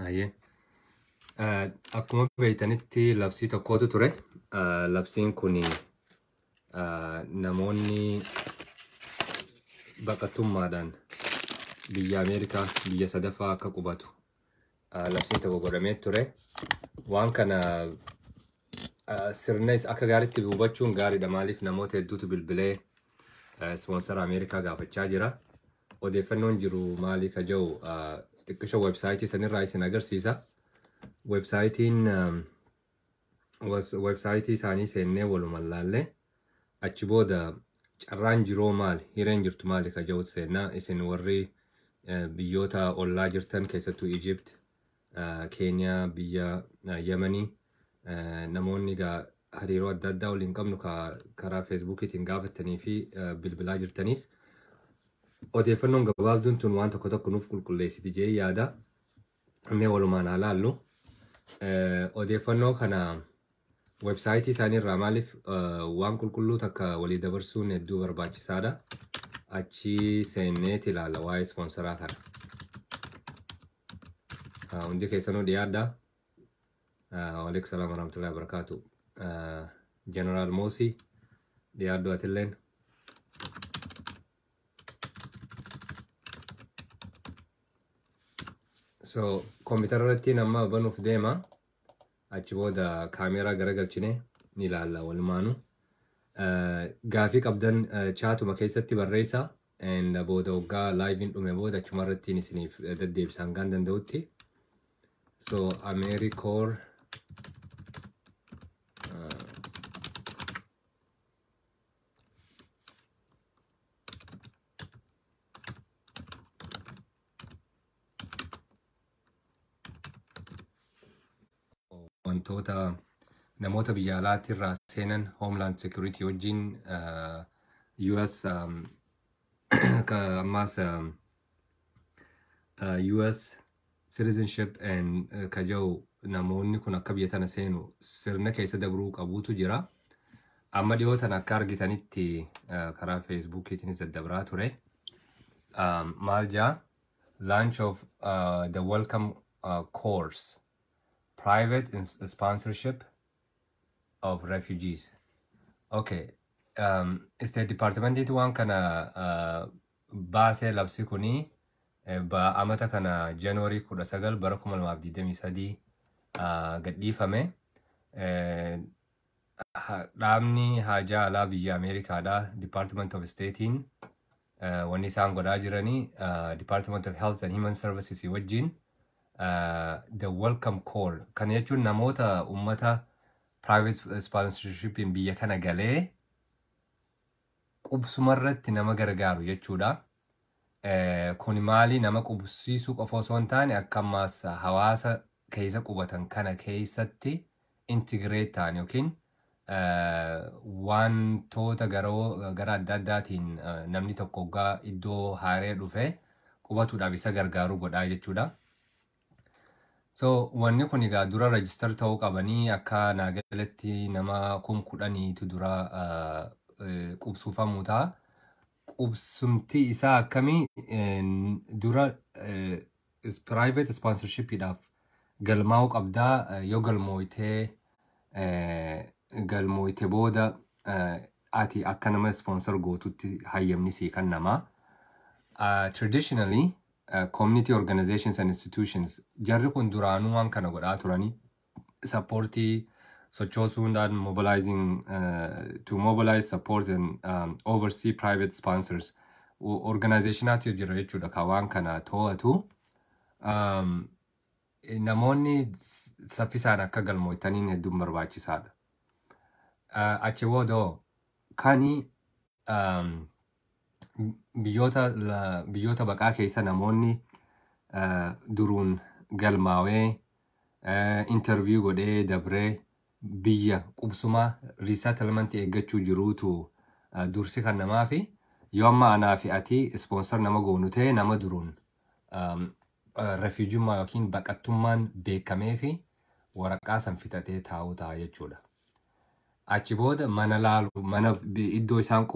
Aye. Akkuma beektanitti labsii tokkotu ture. Labsiin kun namoonni baqattummaadhaan biyya Ameerikaa biyya sadaffaa akka qubatu labsiin tokko godhamee ture. Waan kana sirna akka gaariitti hubachuun gaariidha. Maaliif namoota hedduutu bilbilee sponsora Ameerikaa gaafachaa jira. Odeeffannoon jiru maali ka jiru xiqqisho websaayitii sanirraa isin agarsiisa. Websaayitii isaanii seennee walumaan laallee achi booda carraan jiroo maali, hireen jirtu maali ka jiru seennaa. Isin warri biyyoota ollaa jirtan keessattuu Egypt, Keeniyaa, biyya Yemanii namoonni hariiroo adda addaa waliin qabnu karaa feesbuukiitiin gaafattanii fi bilbilaa jirtanis odeeffannoon gabaabduun tun waan tokko tokko nuuf qulqulleessiti jee yaada. Mee walumaan haa laallu. Odeeffannoo kana websaayitii isaaniirraa maaliif waan qulqulluu takka walii dabarsuun hedduu barbaachisaadha. Achi seenneeti ilaalla waa'ee sponsoraa kana. Hundi keessanuu dhiyaadha. Waalaikum salaam warahmatullahi wabarakatuh. General Mosi dhiyaaddu atilleen. So kompiitara irratti nama banuuf deema. Achi booda kaameeraa garagalchine ni ilaalla walumaanu. Gaafii qabdan chaatuma keessatti barreessa. Booda waggaa laayiviin dhume booda achuma irratti isiniif deddeebisaan gaan danda'utti. So AmeriCorps wantoota namoota biyya alaatti irraa seenan Homeland Security wajjin US ammaas US citizenship and ka jiru namoonni kun akka biyya tana seenu sirna keessa dabruu qabuutu jira. Amma dhiyootan akka argitanitti karaa feesbuukiitiinis daddabraa ture. Maal jaa launch of the welcome course private sponsorship of refugees. Okay. State Department waan kana baasee labsi kuni amata kana January 19 bara 2023 gadhiifame. Dhaabni haajaa alaa biyya Ameerikaadha. Department of Statein wanni isaan godhaa jiranii Department of Health and Human Services wajjin the welcome call kan jechuun namoota ummata private sponsorship biyya kana galee qubsumarratti nama gargaaru jechuudha. Kun maali nama qubsiisuu qofa osoo hin taane akka ammaas hawaasa keessa qubatan kana keessatti integrate ta'an yookiin wantoota gara adda addaatiin namni tokko waggaa iddoo haaree dhufe qubatuudhaaf isa gargaaruu godhaa jechuudha. So wanni kun egaa dura register ta'uu qabanii akka naagaletti nama 10,000tu dura qubsuufamuu ta'a. Qubsumti isaa akkamii dura private sponsorshipidhaaf galmaa'uu qabdaa. Yoo galmooyte booda ati akka nama sponsor gootutti hayyamni sii kan namaa. Traditionally community organizations and institutions jarri kun duraanuu waan kana godhaa turanii supportii sochoosuudhaan to mobilize support and oversee private sponsors organizationaatu jira jechuudha ka waan kana to'atu. Namoonni saffisaan akka galmooytaniin hedduun barbaachisaadha. Achi boodoo kani biyyoota baqaa keessa namoonni duruun galmaawee interview godhee dabree biyya qubsumaa resettlement eeggachuu jiruutu dursi kan namaa fi yoo amma anaa fi ati sponsor nama goonu ta'e nama duruun refugee yookiin baqattummaan beekamee fi waraqaa san fitatee taa'uu ta'a jechuudha. Achi booda mana laalu mana iddoo isaan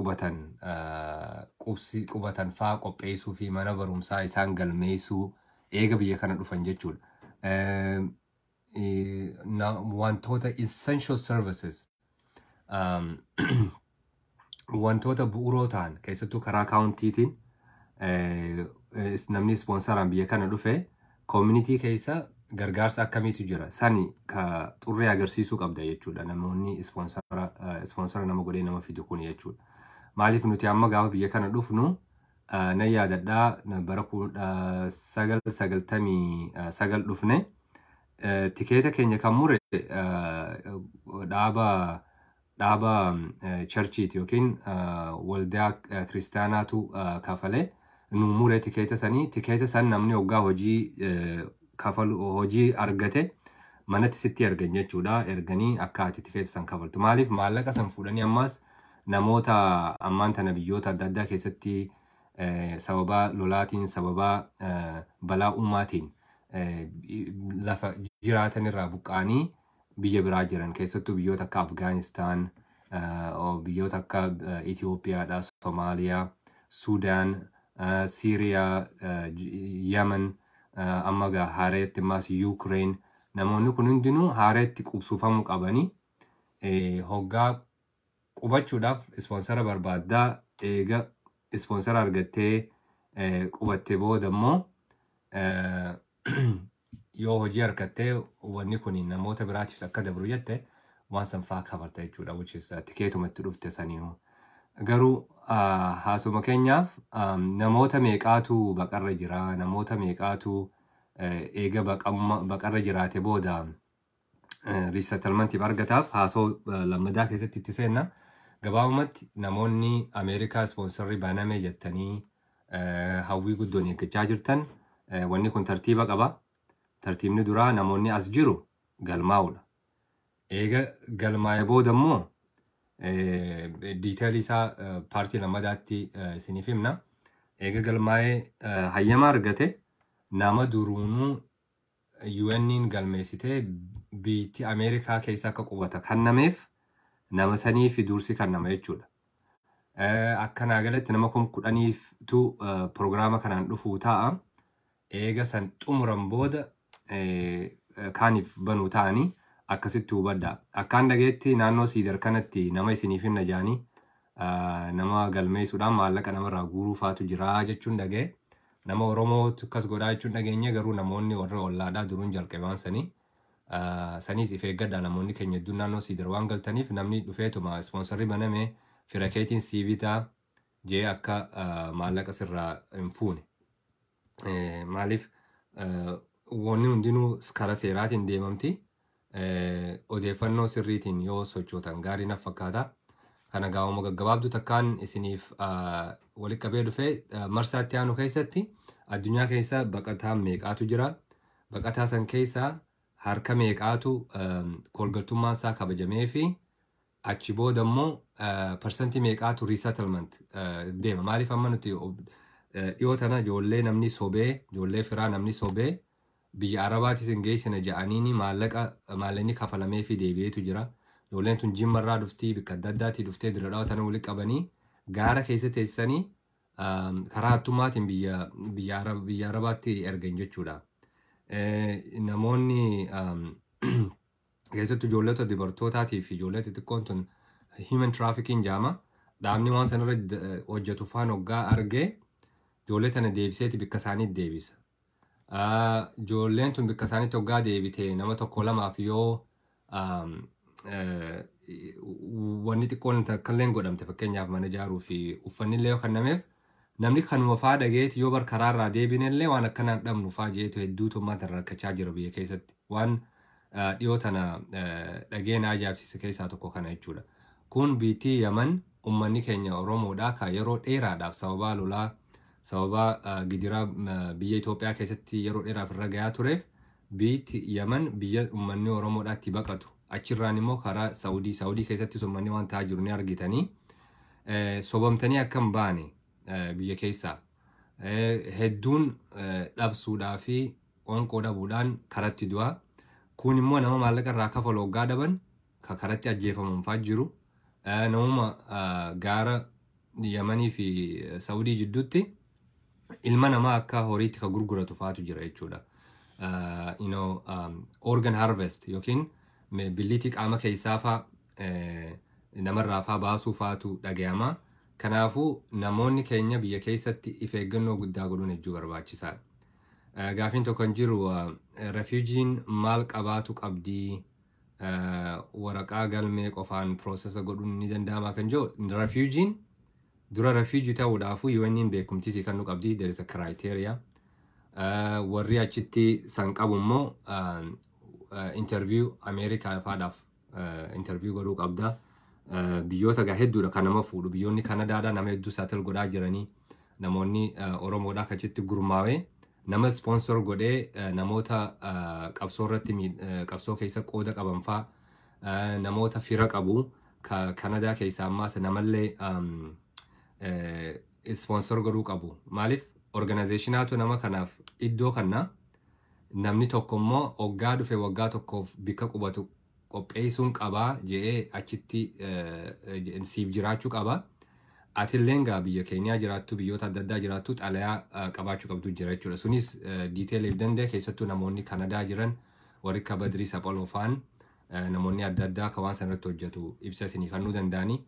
qubatan faa qopheessuu fi mana barumsaa isaan galmeessuu eega biyya kana dhufan jechuudha. wantoota essential services wantoota bu'uuroo ta'an keessattuu karaa kaawuntiitiin namni ispoonsaraan biyya kana dhufe community keessa gargaarsa akkamiitu jira sani ka xurree agarsiisuu qabda jechuudha namoonni ispoonsara nama godhee nama fidu kun jechuudha. Maaliif nuti amma gaafa biyya kana dhufnu na yaadadhaa bara 1999 dhufne tikeeta keenya kan mure dhaaba churchiiti yookiin waldaa kiristaanaatu kafalee nu mure tikeeta san namni hoggaa hojii argate manatti sitti ergan jechuudha. Erganii akka ati tikeeta san kafaltu. Maaliif maallaqa san fuudhanii ammas namoota ammaan tana biyyoota adda addaa keessatti sababa lolaatiin sababa balaa uumaatiin lafa jiraatan irraa buqqaanii biyya biraa jiran keessattuu biyyoota akka Afgaanistaan, biyyoota akka Itoophiyaadha, Somaaliyaa, Suudaan, Siiriyaa, Yemen, amma gaa haareetti ammas Yuukireen namoonni kun hundinuu haareetti qubsufamuu qabanii hoggaa qubachuudhaaf ispoonsara barbaaddaa eega ispoonsara argattee qubatte booda immoo yoo hojii argattee wanni kun namoota biraatiif akka dabru jette waan san faa kafarta jechuudha which is tikeetumatti dhufte saniihu. Garuu haasuma keenyaaf namoota meeqaatu baqarra jira namoota meeqaatu eega baqarra jiraate booda resettlementii argataaf haasoo lammadaa keessatti itti seenna. Gabaabumatti namoonni Ameerikaa ispoonsarri baname jettanii hawwii guddoon eeggachaa jirtan wanni kun tartiiba qaba. Tartiibni duraa namoonni as jiru galmaa'uudha. Eega galmaa'ee booda immoo diiteelii isaa paartii lammadaatti isiniif himna. Eega galmaa'ee hayyama argate nama duruunuu UN'n galmeessitee biyyi Ameerikaa keessa akka qubata kennameef nama sanii fi dursi kennama jechuudha. Akkanaa galatti nama 10,000tu pirogiraama kanaan dhufuu ta'a. Eega san xumuran booda kaaniif banuu ta'anii akkasitti hubadhaa. Akkaan dhageetti naannoo Siidar kanatti nama isiniif hin najaanii nama galmeessuudhaan maallaqa namarraa guuruu faatu jira jechuun dhagee. Nama Oromootu akkas godhaa jechuun dhageenya garuu namoonni warra ollaadhaa duruun jalqabaan saniis if eeggadhaa namoonni keenya hedduun naannoo Siidar waan galtaniif namni dhufeetuma ispoonsarri baname firakeetiin siivitaa jee akka maallaqa sirraa hin fuune. Maaliif wanni hundinuu karaa seeraatiin deemamti. Odeeffannoo sirriitiin yoo sochootan gaarii naf fakkaata. Kana gaawuma gaggabaabduu takkaan isiniif walitti qabee dhufee marsaatti aanu keessatti addunyaa keessa baqataa meeqaatu jira. Baqataa san keessa harka meeqaatu kolgaltummaan isaa kabajamee fi achi booda immoo parsantii meeqaatu resettlement deema. Maaliif amma nuti dhiyoo tana ijoollee namni sobee ijoollee firaa namni sobee biyya Arabaatis hin geessina ja'aniini maallaqni kafalamee fi deebi'eetu jira. Ijoolleen tun jimmarraa dhuftii bikka adda addaatii dhuftee dira dhaawatanii walitti qabanii gaara keessa teessanii karaa hattummaatiin biyya Arabaatti ergan jechuudha. Namoonni keessattuu ijoolleota dubartootaatii fi ijoollee xixiqqoon tun human trafficking jaama. Dhaabni waan sanarra hojjetu faan hoggaa argee ijoollee tana deebiseeti bikka isaaniitti deebisa. Ijoolleen tun bikka isaaniitti hoggaa deebite nama tokko lamaaf yoo wanni xiqqoon takkalleen godhamte fakkeenyaaf mana ijaaruu fi uffannillee yoo kennameef namni kanuma faa dhageeti yoo bar karaarraa deebinellee waan akkanaan dhabnu faa jeetu hedduutummaa tarrakkachaa jira biyya keessatti. Waan dhiyoo tana dhageen ajaa'ibsiise keessaa tokko kana jechuudha. Kun biitii Yaman ummanni keenya Oromoodhaa kan yeroo dheeraadhaaf sababa lolaa sababa gidiraa biyya Itoophiyaa keessatti yeroo dheeraaf irra gahaa tureef biitii Yaman biyya ummanni Oromoodhaatti baqatu. Achirraan immoo karaa Saawudii keessatti ummanni waan ta'aa jiru ni argitanii sobamtanii akka hin baane biyya keessaa hedduun dhabsuudhaa fi onqoo dhabuudhaan karatti du'a. Kun immoo nama maallaqa irraa kafalu hoggaa dhaban ka karatti ajjeefaman fa'aa jiru. Namuma gaara Yamanii fi Saawudii jidduutti ilma namaa akka horiitti ka gurguratu fa'aatu jira jechuudha. organ harvest yookiin biliitii qaama keessaa faa namarraa faa baasuu faatu dhagayama. Kanaafuu namoonni keenya biyya keessatti if eeggannoo guddaa godhuun hedduu barbaachisaadha. Gaafiin tokko kan jiru refuujiin maal qabaatu qabdii waraqaa galmee qofaan piroosesa godhuun ni danda'ama kan jiru. Refuujiin dura refuujii ta'uudhaafu yoo inni beekumtiisii kan nu qabdi there is a criteria. Warri achitti san qabu immoo interview Ameerikaa faadhaaf interview godhuu qabda. Biyyoota hedduudha kan nama fuudhu. Biyyoonni Kanadaadhaa nama hedduu saatil godhaa jiranii. Namoonni Oromoodhaa achitti gurmaa'ee nama sponsor godhee namoota qabsoo irratti qabsoo keessa qooda qaban fa'aa namoota fira qabu Kanadaa keessaa ammaas namallee sponsor godhuu qabu. Maaliif organizationaatu nama kanaaf iddoo kanna namni tokko immoo waggaa dhufe waggaa tokkoof bikka qubatu qopheessuun qabaa jedhee achitti siif jiraachuu qaba. Atilleen gaa biyya keenyaa jiraattu biyyoota adda addaa jiraattu xalayaa qabaachuu qabdu jira jechuudha. Sunis diiteeliif danda'e keessattuu namoonni Kanadaa jiran warri akka Badrii Saphaloo fa'aan namoonni adda addaa kan waan sanarratti hojjetu ibsa isinii kennuu danda'anii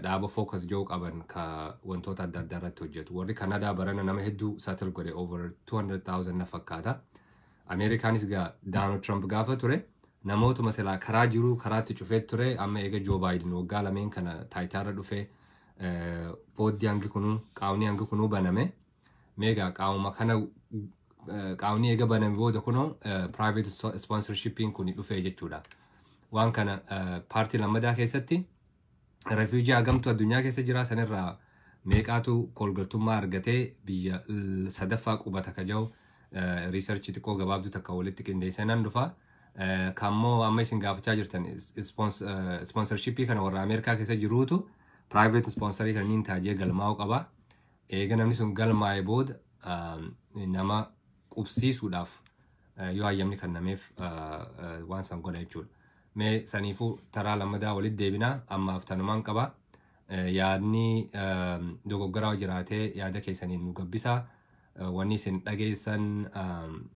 dhaaba focus jedhu qaban ka wantoota adda addaa irratti hojjetu. Warri Kanadaa barana nama hedduu saatil godhe over 200,000 na fakkaata. Ameerikaanis gaa Donald Trump gaafa ture namootuma silaa karaa jiru karaatti cufee ture amma eega Joe Biden waggaa lameen kana taayitaarra dhufee fooddi hangi kunuu qaawni hangi kunuu baname meegaa qaawuma kana qaawni eega baname booda kunoo private sponsorshipiin kun dhufee jechuudha. Waan kana paartii lammadaa keessatti refuujii hagamtu addunyaa keessa jira sanirraa meeqaatu kolgaltummaa argatee biyya sadaffaa qubata ka jiru riisarchii xiqqoo gabaabduu takka walitti qindeessanaan dhufa. Kammoo amma isin gaafachaa jirtan sponsorshipii kana warra Ameerikaa keessa jiruutu private sponsorii kan niin taajee galmaa'uu qaba. Eega namni sun galmaa'ee booda nama qubsiisuudhaaf yoo hayyamni kennameef waan san godha jechuudha. Mee saniifuu taraa lammadaa walitti deebinaa ammaaf tanumaan qaba. Yaadni dogoggoraa jiraatee yaada keessaniin nu gabbisaa. Wanni isin dhageessan